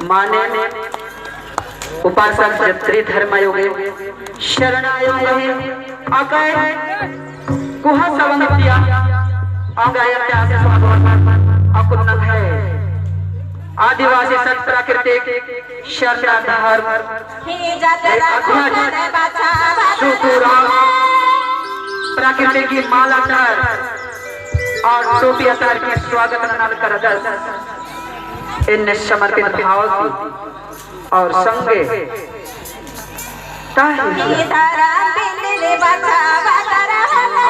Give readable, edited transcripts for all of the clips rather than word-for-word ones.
माने उपासक जत्री धर्म योगे शरणायोगे अकय कुहा सवंतिया अंगायत्या से स्वागत अकुन है आदिवासी सत प्राकृतिक शरण धर्म हे जातरा सुपुरा प्रकृति की माला कर और टोपी अतर के स्वागत नल कर इन समर्पित भाव और संगे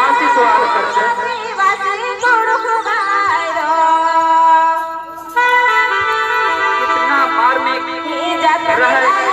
आशीष कितना मार्मिक रहे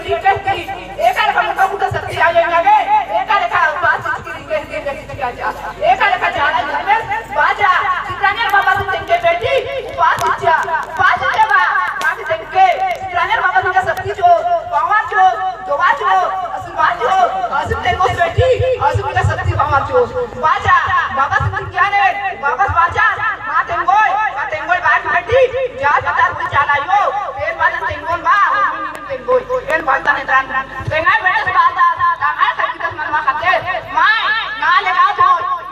बेटी कहती एक आले हम को तो सत्य आ जाएंगे एक आले का बात की कहती क्या जा एक आले का जाला घर में बाजा चित्रांगन बाबा से के बेटी बात जा बा बाकी के चित्रांगन बाबा का सत्य जो बावा जो दोवा जो आशीर्वाद जो आशीर्वाद को बेटी आशीर्वाद का सत्य बावा जो बाजा बाबा से क्या ने बाबा बाजा मातेंगोय बात बेटी जा बता कोई चलायो पेन वाला तेंगोन बा तेंगोय एन बात ने त्रान तेंगाय बेस बाता तांगा तक मनवा खाते माय ना लगा तो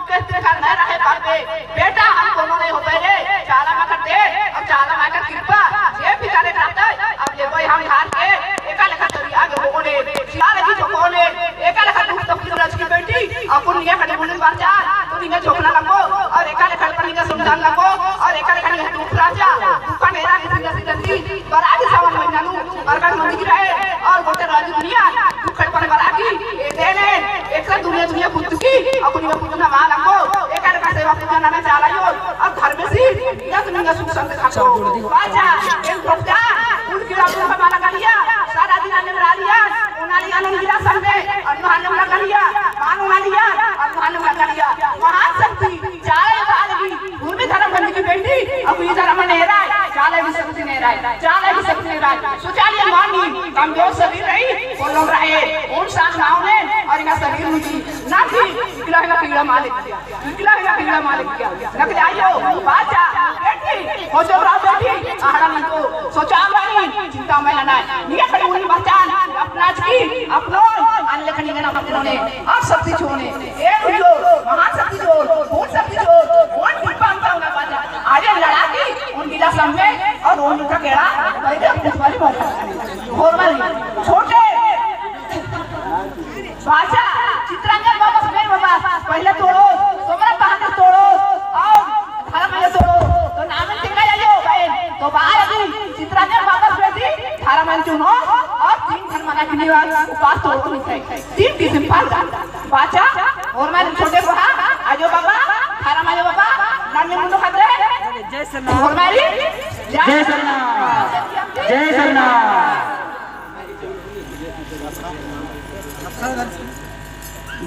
कहते कर न रहे बापे बेटा हम दोनों नहीं होते रे चाला मा करते अब चाला मा कर कृपा ये पितारे करता अब ले भाई हम हार के एका लेखा चली आगे होने चाला की जो कोने एका लेखा तू तो फिर की बेटी अपन ये कटे बोलने बार जा तो निगे झोकना लगो और एका लेखा पर निगे समझान लगो और एका लेखा निगे तू राजा दुका मेरा किसी जल्दी बरागी सावन महीना नु बरकत मंदी की रहे और गोटे राज दुनिया तू खड़ पर बरागी ए देने एक दुनिया पुतकी अपनी में पुतना मां लगो एका लेखा सेवा पूजा नामे चालायो और घर में सी या तुमने सुख शांति खाओ बाजा एक भक्ता उनकी राजू का माला करिया सारा दिन आने में रालिया उनाली आनंद गिरा संगे अनुहान में करिया मानो नालिया अनुहान में करिया महान शक्ति चाले बालगी भूमि धर्म बंदी की बेटी अब ये धर्म ने राय चाले भी शक्ति ने राय चाले भी शक्ति ने राय सुचालिया मानी कमजोर शरीर रही बोलो रहे उन सांस नाव ने और इनका शरीर मुझी ना थी निकला है कीड़ा मालिक किया लग जाइयो बाजा बेटी हो जो राव बेटी आड़ा मन को सोचा नहीं चिंता में ना निया खड़ी हुई पहचान अपना की अपनो अनलखनी के नाम ने आप शक्ति छोड़ने ए जो महान शक्ति छोड़ बहुत शक्ति छोड़ कौन कृपांता होगा बाजा आगे लड़ा की उन गिला समझे और उनका केड़ा पहले कुछ वाली बात और वाली छोटे बाजा चित्रांगन बाबा सुने बाबा पहले तोड़ो तुम्हारा बहाना तोड़ो और थारा में तोड़ो तो नाम टिका जाइयो बहन तो बाहर अभी चित्रांगन बाबा बेटी थारा में चुनो और 3 दिन मना के लिए उपास तोड़ो नहीं 3 किस्म पाल बाजा और मैं छोटे बहा आजो बाबा थारा में बाबा नाम में मुंडो खाते जय सरना और मेरी जय सरना जय सरना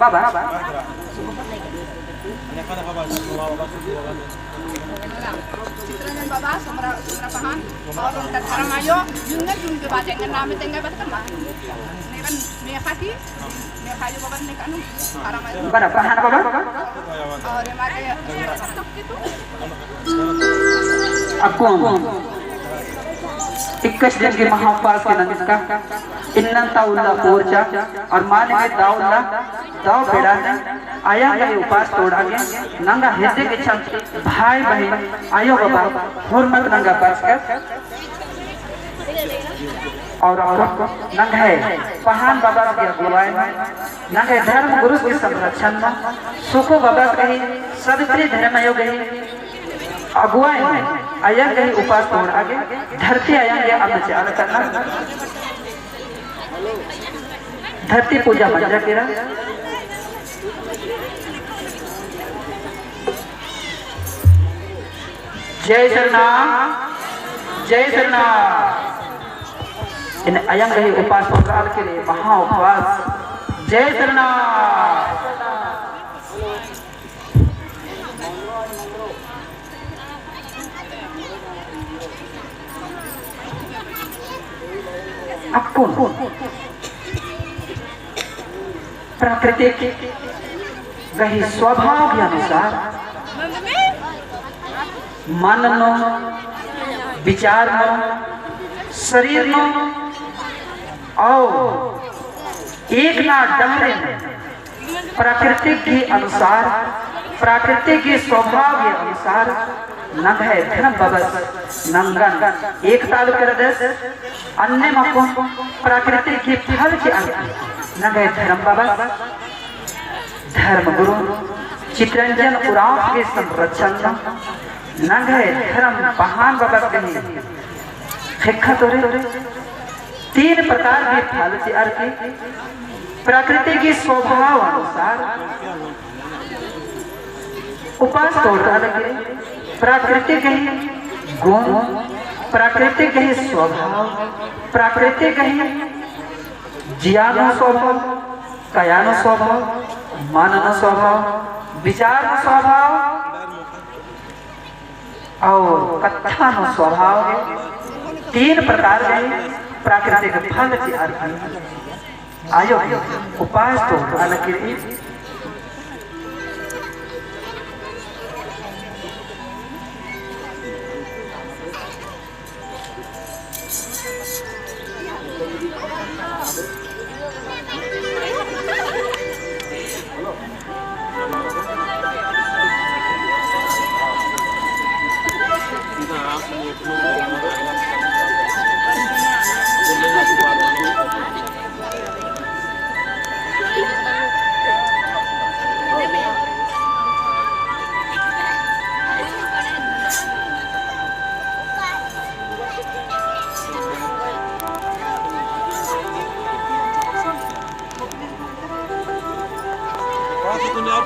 बाबा चित्रांगन बाबा समरा पहान और उनका धर्म आयो जुन के बाद एंगन नाम तेंगे बात कर नेवन मेखाती मेखायो बाबा ने कानु धर्म आयो बड़ा पहान बाबा और हमारे आपको 21 दिन के महाउपास के नंदिका इन्नताउल्ला पोरचा और मान में दाउल्ला दाव बेड़ा आया के उपास तोड़ा के नंगा हृदय के छम भाई बहन आयो बाबा हुरमत नंगा पास कर और नंगा है पहान बाबा के अगुवाई नंगा धर्म गुरु के संरक्षण में सुखो बाबा कही सवित्री धर्म योग अगुवाई में आया के उपास तोड़ आगे धरती आएंगे अब चाल करना धरती पूजा मंजा केरा जय सरना इन अयंग ही उपास तोड़ के लिए महा उपवास जय सरना आपको प्राकृतिक वही स्वभाव के अनुसार मन नो विचार नो शरीर नो और एक ना डहरे प्राकृतिक के अनुसार प्राकृतिक के स्वभाव के अनुसार नंग है धर्म बबस नंगन एक ताल कर दस अन्य मको प्राकृतिक के फल के अंग नंग है धर्म बबस धर्म गुरु चित्रंजन उराव के संरक्षण नंग है धर्म पहान बबस कहीं फेखा तोरे 3 प्रकार के फल के अर्थ प्रकृति के स्वभाव अनुसार उपास तोड़ लगे प्राकृतिक ही गुण प्राकृतिक ही स्वभाव प्राकृतिक ही जियानो स्वभाव, कायानो स्वभाव, माननो स्वभाव, विचारनो स्वभाव और कथानो स्वभाव है। 3 प्रकार के प्राकृतिक फल की अर्थ आयो उपाय तो अलग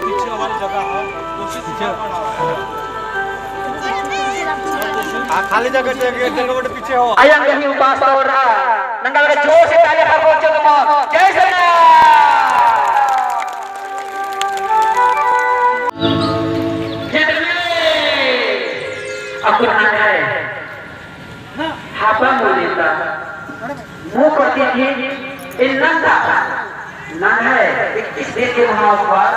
पीछे हमारी जगह है खाली जगह पीछे हो ayang gahi upas ora nanggal ke jo se tanya aku cuma jai sana aku nanya है हापा मुलीता मुंह करती थी इन नंदा ना है 21 दिन के महाउपवास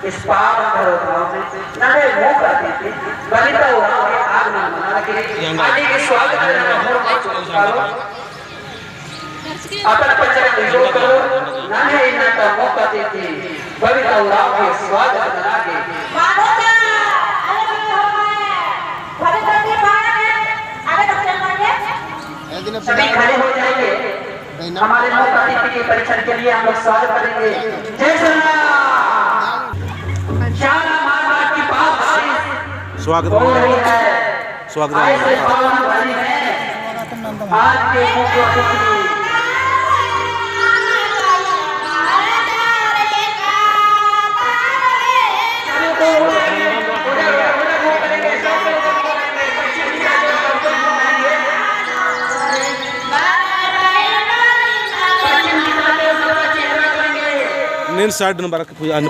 इस पावन धरोहर में ना है मुंह करती थी बलिता हुआ है आग ना मना के आदि के स्वागत करना हो करो अपन पंचर जो करो ना है इन्ना का मुंह करती थी बलिता हुआ है स्वागत करना के मानोता अरे बलिता के बाहर आगे तक चल पाएंगे सभी खड़े हो जाएंगे हमारे मुख्य अतिथि के परीक्षण के लिए हम लोग स्वागत करेंगे जय श्री राम शाला मारवाड़ की बात स्वागत हो रही है स्वागत ऐसे पावन भरी में आज के मुख्य अतिथि नील साइड नंबर के पूजा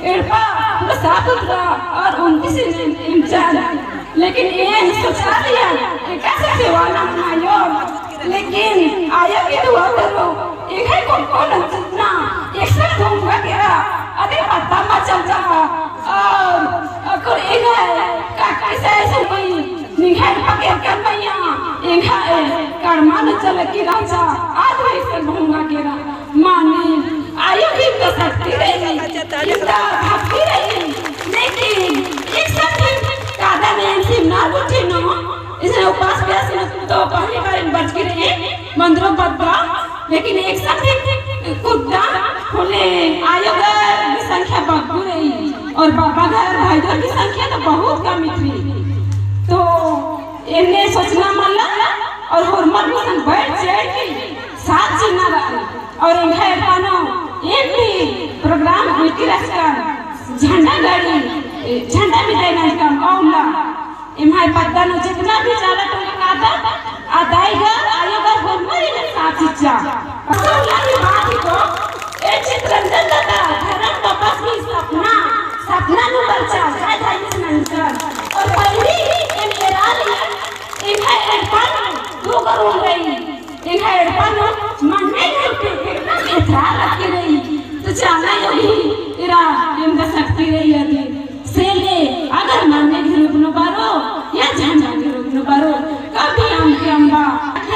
एड़पा पूरा साफ सुथरा और 29 इंचार्ज, लेकिन ये सोचा लिया कि कैसे सेवाना बनायो, लेकिन आया के दुआ करो एक है कौन जितना एक से दूंगा क्या अरे पता मत चल जा और एक है का कैसे ऐसे कोई निहार पके कर मैया एक है कर्मा न चल की राजा आज ऐसे दूंगा क्या माने आयो की तो शक्ति रही कितना भक्ति रही, लेकिन एक साथ कादा में सिमना उठी न इसने उपास किया तो पहली बार बच के रहे मंदिरों बदला, लेकिन एक साथ कुत्ता खोले आयोगा की संख्या बढ़ रही और बाबा घर भाईयों की संख्या तो बहुत कम थी। तो इन्हें सोचना माला और हॉर्मोन को संग बैठ जाएगी साथ चलना रहा और इन्हें पानो एक भी प्रोग्राम हुई थी रचकर झंडा गाड़ी झंडा भी देना है काम औला इम्हाई पत्ता नो जितना भी चाला टोला काटा आदाईगा आयोगा हॉर्मोन ने साथ चिच्चा औला की बात को ए चित्रंजन दादा धर्म वापस भी सपना नु बच्चा शायद है इस नंबर और पहली इन एराली इन्हें एडपान दो करोड़ रही इन्हें एडपान मन में कितना बेथरा रखी रही तो चाला योगी इरा इनका शक्ति रही है से ले अगर मानने के रूप न बारो या झंडा के रूप न बारो कभी हम के अम्बा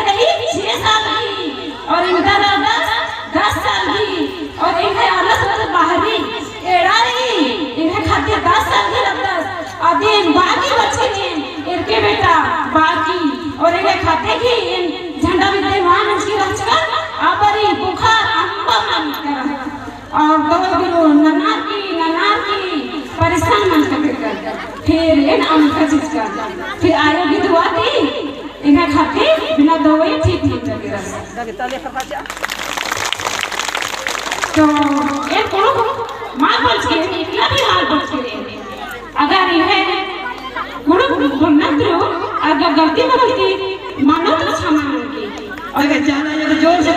रही 6 साल की और इनका दादा 10 साल की और इन्हें अलग से बाहरी एड़ाई इन्हें खाते 10 साल की लगता अधीन बाकी बच्चे ने इनके बेटा बाकी और इन्हें खाते की झंडा विद्यमान उसकी रचना अपरी बुखार अम्बा मन कर और दो ननार की परेशान मन कर फिर इन अमका चीज कर फिर आयोगी दुआ दी इन्हें खाते बिना दवाई ठीक नहीं लगेगा तो ये कोनो मां बच के इतना भी हाल बच के अगर इन्हें कोनो नत्र अगर गलती मानो तो क्षमा मांगे और अगर जाना है तो जोर से